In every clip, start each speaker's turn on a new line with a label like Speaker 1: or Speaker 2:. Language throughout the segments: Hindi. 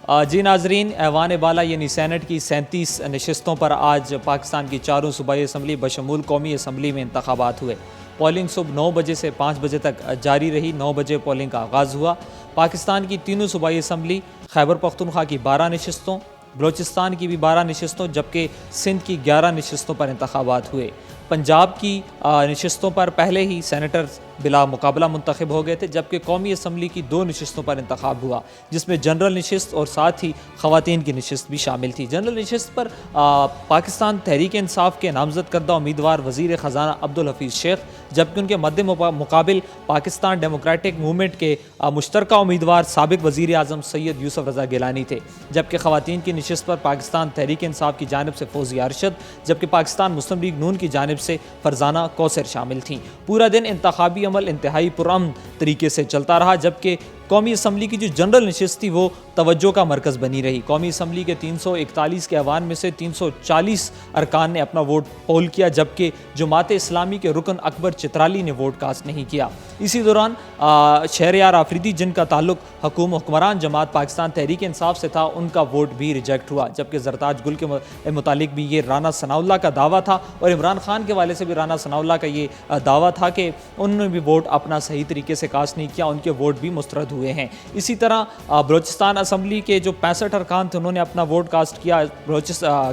Speaker 1: जी नाजरीन, ऐवान बाला यानी सैनेट की 37 नशस्तों पर आज पाकिस्तान की चारों सूबाई असम्बली बशमूल कौमी असम्बली में इंतखाबात हुए। पोलिंग सुबह 9 बजे से 5 बजे तक जारी रही। 9 बजे पोलिंग का आगाज़ हुआ। पाकिस्तान की तीनों सूबाई असम्बली, खैबर पख्तूनख्वा की 12 नशस्तों, बलोचिस्तान की भी 12 नशस्तों, जबकि सिंध की 11 नशस्तों पर इंतखाबात हुए। पंजाब की नशस्तों पर पहले ही सेनेटर बिला मुकाबला मुंतखब हो गए थे, जबकि कौमी असम्बली की 2 नशस्तों पर इंतखाब हुआ, जिसमें जनरल नशस्त और साथ ही ख़वातीन की नशस्त भी शामिल थी। जनरल नशस्त पर पाकिस्तान तहरीक इंसाफ के नामजद करदा उम्मीदवार वज़ीर ख़जाना अब्दुल हफीज़ शेख, जबकि उनके मद्दे मुकाबिल पाकिस्तान डेमोक्रेटिक मूवमेंट के मुश्तरका उम्मीदवार साबिक़ वज़ीर आज़म सैयद यूसुफ रज़ा गिलानी थे। जबकि ख़वातीन की नशस्त पर पाकिस्तान तहरीक इंसाफ की जानिब से फौजी अरशद, जबकि पाकिस्तान मुस्लिम लीग नून की जानिब से फरजाना कौसर शामिल थीं। पूरा दिन इंतखाबी अमल इंतहाई पुरअमन तरीके से चलता रहा, जबकि कौमी असम्बली की जो जनरल नशस्त थी वो तवज्जो का मरकज़ बनी रही। कौमी असम्बली के 341 के ऐवान में से 340 अरकान ने अपना वोट पोल किया, जबकि जमात इस्लामी के रुकन अकबर चित्राली ने वोट कास्ट नहीं किया। इसी दौरान शहरयार आफरीदी, जिनका ताल्लुक हुक्मरान जमात पाकिस्तान तहरीक इंसाफ से था, उनका वोट भी रिजेक्ट हुआ। जबकि जरताज गुल के मुतालिक भी ये राना सनाउल्लाह का दावा था और इमरान खान के वाले से भी राना सनाउल्लाह का ये दावा था कि उन्होंने भी वोट अपना सही तरीके से कास्ट नहीं किया, उनके वोट भी मुस्तरद हुए हैं। इसी तरह बलोचिस्तान असम्बली के जो 65 अरकान थे, उन्होंने अपना वोट कास्ट किया।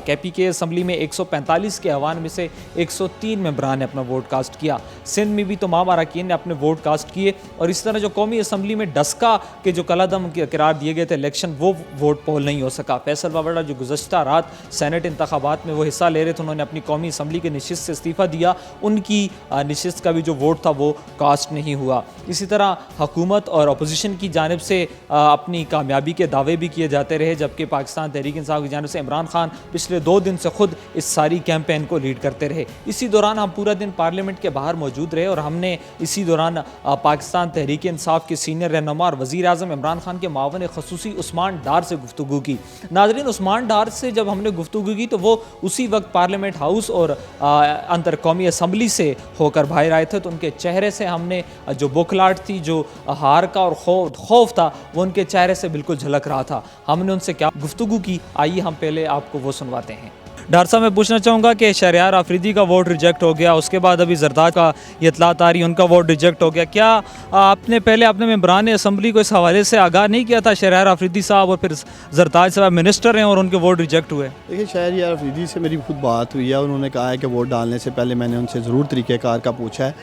Speaker 1: KPK असम्बली में 145 के ऐवान में से 103 मेंबरान ने अपना वोट कास्ट किया। सिंध में भी तमाम अरकान ने अपने वोट कास्ट किए। और इस तरह जो कौमी असम्बली में डस्का के जो कलादम करार दिए गए थे इलेक्शन, वो वोट पोल नहीं हो सका। फैसल वावड़ा जो गुज़श्ता रात सेनेट इंतखाबात में वो हिस्सा ले रहे थे, उन्होंने अपनी कौमी असम्बली के नशिस्त से इस्तीफ़ा दिया। उनकी नशिस्त का भी जो वोट था वो कास्ट नहीं हुआ। इसी तरह हुकूमत और अपोजिशन की जानिब से अपनी कामयाबी के दावे भी किए जाते रहे, जबकि पाकिस्तान तहरीक इंसाफ की जानिब से इमरान खान पिछले 2 दिन से खुद इस सारी कैंपेन को लीड करते रहे। इसी दौरान हम पूरा दिन पार्लियामेंट के बाहर मौजूद रहे और हमने इसी दौरान पाकिस्तान तहरीक इंसाफ के सीनियर रहनुमा और वज़ीर आज़म इमरान खान के मावन ख़ुसूसी उस्मान डार से गुफ्तगू की। नाज़रीन, उस्मान डार से जब हमने गुफ्तगू की तो वो उसी वक्त पार्लियामेंट हाउस और अंतर कौमी असम्बली से होकर बाहर आए थे, तो उनके चेहरे से हमने जो बुखलाहट थी, जो हार का और खौफ था, वो उनके चेहरे से बिल्कुल झलक रहा था। हमने उनसे क्या गुफ्तगू की, आइए हम पहले आपको वो सुनवाते हैं। डॉक्टर साहब, मैं पूछना चाहूँगा कि शहरयार आफरीदी का वोट रिजेक्ट हो गया, उसके बाद अभी जरदाद का ये इतलात आ रही है उनका वोट रिजेक्ट हो गया। क्या आपने मेंबरान असम्बली को इस हवाले से आगाह नहीं किया था? शहरयार आफरीदी साहब और फिर जरदाद साहब मिनिस्टर हैं और उनके वोट रिजेक्ट हुए।
Speaker 2: देखिए, शहरयार आफरीदी से मेरी खुद बात हुई है। उन्होंने कहा है कि वोट डालने से पहले मैंने उनसे ज़रूर तरीक़ेकार का पूछा है,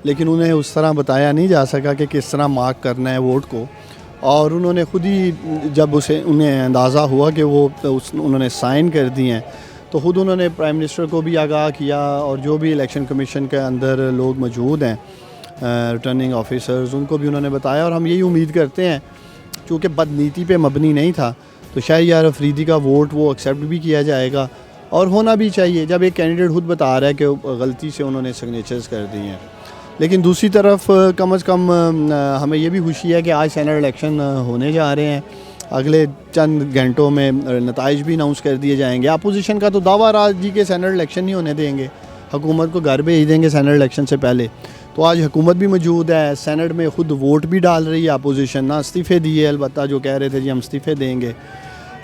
Speaker 2: लेकिन उन्हें उस तरह बताया नहीं जा सका कि किस तरह मार्क करना है वोट को। और उन्होंने खुद ही जब उन्हें अंदाज़ा हुआ कि वो उन्होंने साइन कर दिए हैं, तो ख़ुद उन्होंने प्राइम मिनिस्टर को भी आगाह किया और जो भी इलेक्शन कमीशन के अंदर लोग मौजूद हैं, रिटर्निंग ऑफिसर्स, उनको भी उन्होंने बताया। और हम यही उम्मीद करते हैं, चूँकि बदनीति पे मबनी नहीं था, तो शहरयार आफरीदी का वोट वो एक्सेप्ट भी किया जाएगा और होना भी चाहिए। जब एक कैंडिडेट खुद बता रहा है कि गलती से उन्होंने सिग्नेचर्स कर दिए हैं। लेकिन दूसरी तरफ कम से कम हमें ये भी खुशी है कि आज सेनेट इलेक्शन होने जा रहे हैं। अगले चंद घंटों में नताइज भी अनाउंस कर दिए जाएंगे। अपोजिशन का तो दावा रहा जी के सेनेट इलेक्शन नहीं होने देंगे, हुकूमत को घर भेज देंगे सेनेट इलेक्शन से पहले। तो आज हुकूमत भी मौजूद है, सेनेट में खुद वोट भी डाल रही है अपोजिशन, ना इस्तीफ़े दिए, अलबत्ता जो कह रहे थे जी हम इस्तीफ़े देंगे।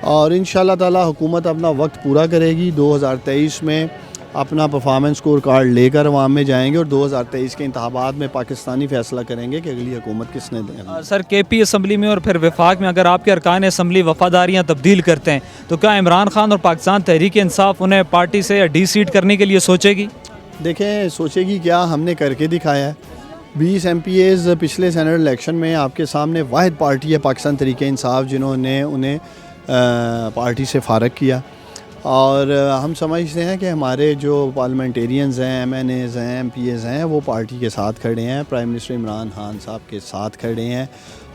Speaker 2: और इंशाल्लाह ताला हुकूमत अपना वक्त पूरा करेगी। 2023 में अपना परफॉर्मेंस स्कोर कार्ड लेकर अवाम में जाएंगे और 2023 के इंतखाबात में पाकिस्तानी फ़ैसला करेंगे कि अगली हुकूमत किसने देना।
Speaker 1: सर, KP असम्बली में और फिर वफाक में अगर आपके अरकान असम्बली वफादारियाँ तब्दील करते हैं, तो क्या इमरान खान और पाकिस्तान तहरीक इंसाफ उन्हें पार्टी से डी सीट करने के लिए सोचेगी?
Speaker 2: देखें, सोचेगी क्या, हमने करके दिखाया है। 20 MPAs पिछले सेनेट इलेक्शन में आपके सामने वाहिद पार्टी है पाकिस्तान तहरीक इंसाफ जिन्होंने उन्हें पार्टी से फ़ारग किया। और हम समझते हैं कि हमारे जो पार्लियामेंटेरियंस हैं, MNAs हैं, MPAs हैं, वो पार्टी के साथ खड़े हैं, प्राइम मिनिस्टर इमरान खान साहब के साथ खड़े हैं,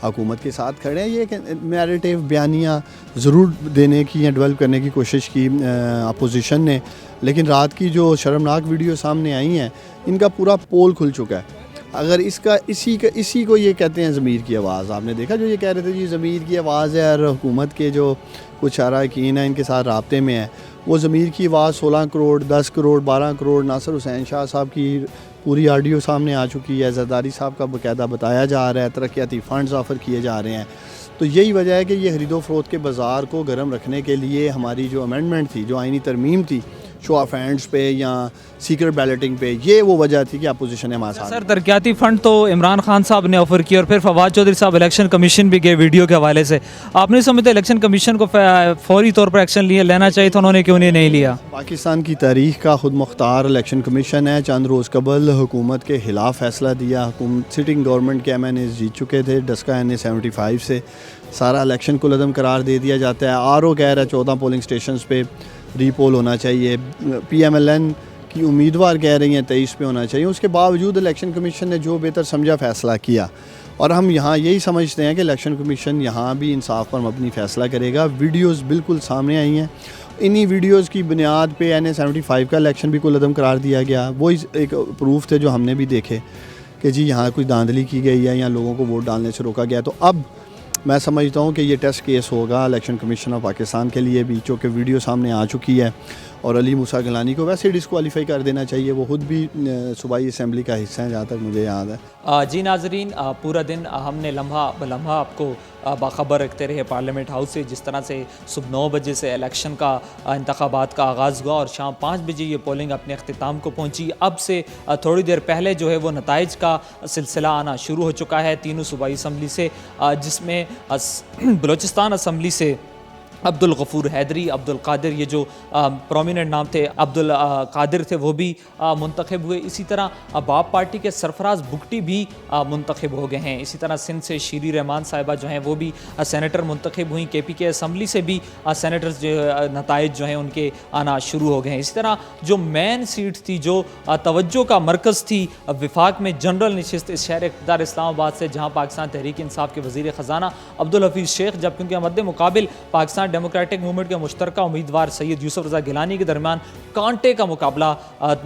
Speaker 2: हुकूमत के साथ खड़े हैं। ये नैरेटिव बयानियाँ ज़रूर देने की या डेवलप करने की कोशिश की अपोजिशन ने, लेकिन रात की जो शर्मनाक वीडियो सामने आई हैं, इनका पूरा पोल खुल चुका है। अगर इसी को ये कहते हैं ज़मीर की आवाज़। आपने देखा जो ये कह रहे थे जी ज़मीर की आवाज़ है, और हुकूमत के जो कुछ अरकान हैं इनके साथ राब्ते में है, वो ज़मीर की आवाज़ 16 करोड़, 10 करोड़, 12 करोड़ नासिर हुसैन शाह साहब की पूरी ऑडियो सामने आ चुकी है। जरदारी साहब का बाकायदा बताया जा रहा है, तरक्याती फ़ंड्स ऑफ़र किए जा रहे हैं। तो यही वजह है कि ये खरीदो फरोख्त के बाज़ार को गर्म रखने के लिए हमारी जो अमेंडमेंट थी, जो आइनी तरमीम थी, शो ऑफ हैंड्स पे या सीक्रेट बैलेटिंग पे, ये वो वजह थी कि अपोजिशन हमारे साथ।
Speaker 1: सर, तरक्याती फ़ंड तो इमरान खान साहब ने ऑफ़र किया और फिर फवाद चौधरी साहब इलेक्शन कमीशन भी गए वीडियो के हवाले से। आप नहीं समझते इलेक्शन कमीशन को फौरी तौर पर एक्शन लेना चाहिए था, उन्होंने क्यों नहीं लिया?
Speaker 2: पाकिस्तान की तारीख़ का खुद मुख्तार इलेक्शन कमीशन है। चंद रोज़ कबल हुकूमत के ख़िलाफ़ फ़ैसला दिया। सिटिंग गवर्नमेंट के MNAs जीत चुके थे। डस्का NA 75 से सारा इलेक्शन को लदम करार दे दिया जाता है। RO कह रहा है 14 पोलिंग स्टेशन पे रीपोल होना चाहिए। PMLN की उम्मीदवार कह रही हैं 23 पे होना चाहिए। उसके बावजूद इलेक्शन कमीशन ने जो बेहतर समझा फ़ैसला किया, और हम यहाँ यही समझते हैं कि इलेक्शन कमीशन यहाँ भी इंसाफ पर मबनी फ़ैसला करेगा। वीडियोस बिल्कुल सामने आई हैं। इन्हीं वीडियोस की बुनियाद पे NA 75 का इलेक्शन भी कुलअदम करार दिया गया। वो एक प्रूफ थे जो हमने भी देखे कि जी यहाँ कुछ धांधली की गई है या लोगों को वोट डालने से रोका गया। तो अब मैं समझता हूँ कि ये टेस्ट केस होगा इलेक्शन कमीशन ऑफ पाकिस्तान के लिए भी, चूँकि वीडियो सामने आ चुकी है। और अली मूसा गिलानी को वैसे डिस्क्वालीफाई कर देना चाहिए। वो खुद भी सूबाई असम्बली का हिस्सा है, जहाँ तक मुझे याद है।
Speaker 1: जी नाजरीन, पूरा दिन हमने लम्हा ब लम्हा आपको बाखबर रखते रहे पार्लियामेंट हाउस से। जिस तरह से सुबह 9 बजे से इलेक्शन का इंतखाबात का आगाज़ हुआ और शाम 5 बजे ये पोलिंग अपने अख्तिताम को पहुंची। अब से थोड़ी देर पहले जो है वो नताइज का सिलसिला आना शुरू हो चुका है तीनों सूबाई असम्बली से, जिसमें बलूचिस्तान असम्बली से अब्दुल गफूर हैदरी, अब्दुल कादिर, ये जो प्रोमिनेंट नाम थे, अब्दुल कादिर थे, वो भी मुंतखब हुए। इसी तरह बाप पार्टी के सरफराज बुगटी भी मुंतखब हो गए हैं। इसी तरह सिंध से शीरी रहमान साहिबा जो हैं वो भी सेनेटर मुंतखब हुई। KPK असम्बली से भी सेनेटर्स जो नताइज जो हैं उनके आना शुरू हो गए हैं। इसी तरह जो मेन सीट थी, जो तवज्जो का मरकज़ थी विफाक में, जनरल नशिस्त इस शहर इक़्तिदार इस्लामाबाद से, जहाँ पाकिस्तान तहरीक इंसाफ के वज़ीर ख़जाना अब्दुल हफीज़ शेख, जबकि उनके मद्दे मुकाबिल पाकिस्तान डेमोक्रेटिक मूवमेंट के मुश्तरका उम्मीदवार सैयद यूसुफ रज़ा गिलानी के दरमियान कांटे का मुकाबला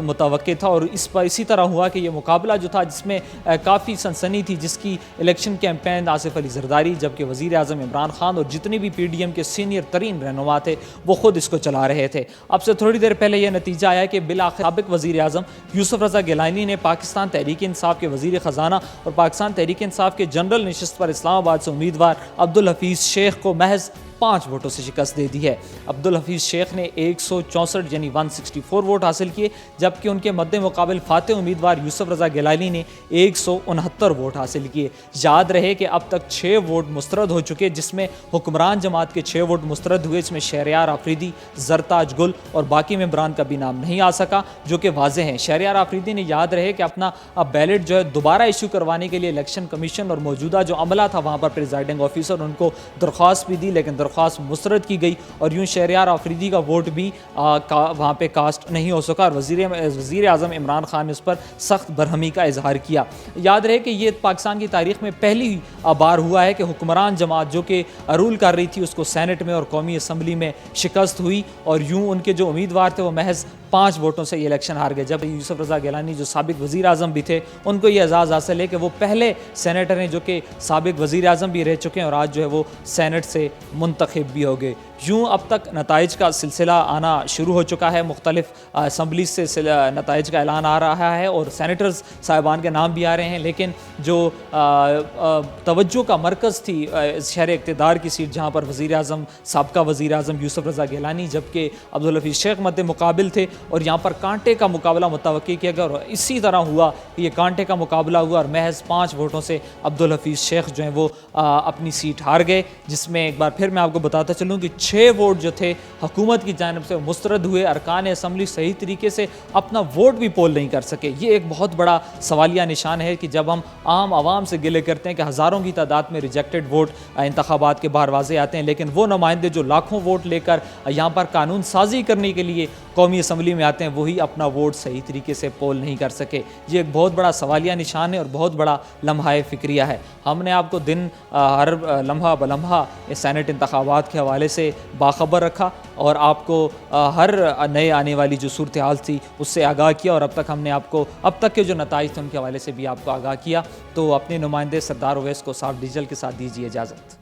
Speaker 1: मुतवक्किल था। और इसी तरह हुआ कि ये मुकाबला जो था, जिसमें काफ़ी सनसनी थी, जिसकी इलेक्शन कैंपेन आसिफ अली जरदारी, जबकि वज़ीर आज़म इमरान खान और जितने भी PDM के सीनियर तरीन रहनुमा थे वो खुद इसको चला रहे थे। अब से थोड़ी देर पहले यह नतीजा आया कि बिलाखिर साबिक वज़ीर आज़म यूसुफ रज़ा गिलानी ने पाकिस्तान तहरीक इंसाफ के वज़ीर ख़जाना और पाकिस्तान तहरीक इंसाफ के जनरल नशिस्त पर इस्लामाबाद से उम्मीदवार अब्दुल हफीज़ शेख को महज 5 वोटों से शिकस्त दे दी है। अब्दुल हफीज़ शेख ने 164 यानी 164 वोट हासिल किए, जबकि उनके मद्दे मुकाबिल फाते उम्मीदवार यूसुफ रज़ा गिलानी ने 169 वोट हासिल किए। याद रहे कि अब तक 6 वोट मुस्तरद हो चुके, जिसमें हुक्मरान जमात के 6 वोट मुस्तरद हुए। इसमें शहरियार आफरीदी, जरताज गुल और बाकी मेंबरान का भी नाम नहीं आ सका, जो कि वाज़ेह हैं। शहरियार आफरीदी ने याद रहे कि अपना बैलेट जो है दोबारा इशू करवाने के लिए इलेक्शन कमीशन और मौजूदा जो अमला था वहाँ पर प्रिजाइडिंग ऑफिसर, उनको दरख्वास्त भी दी, लेकिन दरख्वास्त मुस्तरद की गई और यूँ शहरियार आफरीदी का वोट भी वहाँ पे कास्ट नहीं हो सका। और वज़ीर आज़म इमरान खान ने उस पर सख्त बरहमी का इजहार किया। याद रहे कि ये पाकिस्तान की तारीख़ में पहली बार हुआ है कि हुक्मरान जमात जो कि रूल कर रही थी, उसको सेनेट में और कौमी असम्बली में शिकस्त हुई और यूँ उनके जो उम्मीदवार थे वो महज 5 वोटों से ये इलेक्शन हार गए। जब यूसुफ रज़ा गिलानी जो साबिक वज़ीर आज़म भी थे, उनको ये एजाज़ हासिल है कि वो पहले सेनेटर हैं जो कि साबिक वज़ीर आज़म भी रह चुके हैं और आज जो है वो सेनेट से मुंतखब भी हो गए। यूँ अब तक नताइज का सिलसिला आना शुरू हो चुका है। मुख्तलिफ असम्बली से नताइज का ऐलान आ रहा है और सेनेटर्स साहिबान के नाम भी आ रहे हैं, लेकिन जो तवज्जो का मरकज़ थी शहर इक़्तिदार की सीट, जहाँ पर वज़ीर आज़म साबका वज़ीर आज़म यूसुफ रज़ा गिलानी, जबकि अब्दुल हफीज़ शेख मद्दे मुकाबिल थे, और यहाँ पर कांटे का मुकाबला मुतवक्की किया गया और इसी तरह हुआ कि ये कांटे का मुकाबला हुआ और महज 5 वोटों से अब्दुल हफीज़ शेख जो हैं वो अपनी सीट हार गए। जिसमें एक बार फिर मैं आपको बताता चलूँ कि 6 वोट जो थे हुकूमत की जानिब से मुस्तरद हुए। अरकान असम्बली सही तरीके से अपना वोट भी पोल नहीं कर सके। ये एक बहुत बड़ा सवालिया निशान है कि जब हम आम आवाम से गिले करते हैं कि हज़ारों की तादाद में रिजेक्टेड वोट इंतखाबात के बाहर वाज़े आते हैं, लेकिन वो नुमाइंदे जो लाखों वोट लेकर यहाँ पर कानून साजी करने के लिए कौमी असम्बली में आते हैं, वही अपना वोट सही तरीके से पोल नहीं कर सके। ये एक बहुत बड़ा सवालिया निशान है और बहुत बड़ा लम्हा फ़िक्रिया है। हमने आपको दिन हर लम्हा ब लम्हा सेनेट इंतखाबात के हवाले से बाखबर रखा और आपको हर नए आने वाली जो सूरत हाल थी उससे आगाह किया, और अब तक हमने आपको अब तक के जो नताइज थे उनके हवाले से भी आपको आगाह किया। तो अपने नुमाइंदे सरदार ओवैस को साफ डिजिटल के साथ दीजिए इजाज़त।